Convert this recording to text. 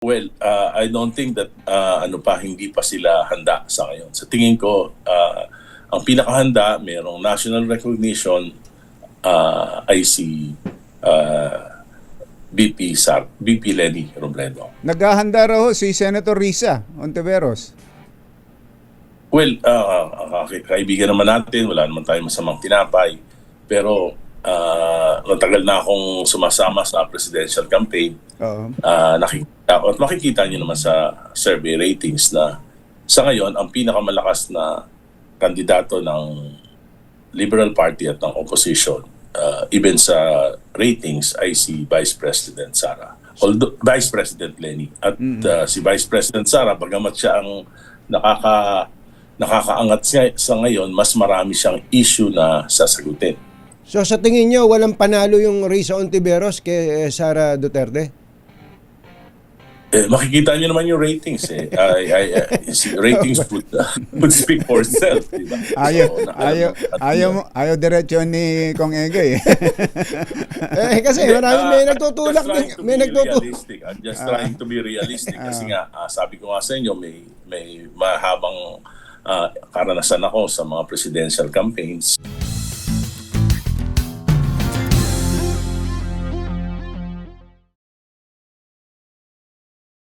Well, I don't think that hindi pa sila handa sa ngayon. Sa tingin ko, ang pinakahanda, mayroong national recognition ay si VP Lenny Robredo. Naghahanda raw si Senator Risa Ontiveros. Well, kaibigan naman natin, wala naman tayong masamang tinapay. Pero matagal na akong sumasama sa presidential campaign. Oo. Makikita niyo naman sa survey ratings na sa ngayon, ang pinakamalakas na kandidato ng Liberal Party at ng opposition, even sa ratings, ay si Vice President Sara. Although Vice President Lenny. At si Vice President Sara, bagamat siya ang nakakaangat sa ngayon, mas marami siyang issue na sasagutin. So sa tingin nyo, walang panalo yung Risa Ontiveros kay Sara Duterte? Makikita niyo naman yung ratings. Ratings would speak for itself. Diba? Ayaw diretso ni Kong Egay. Kasi may nagtutulak din. I'm just trying to be realistic. Kasi nga, sabi ko nga sa inyo, may mahabang karanasan ako sa mga presidential campaigns.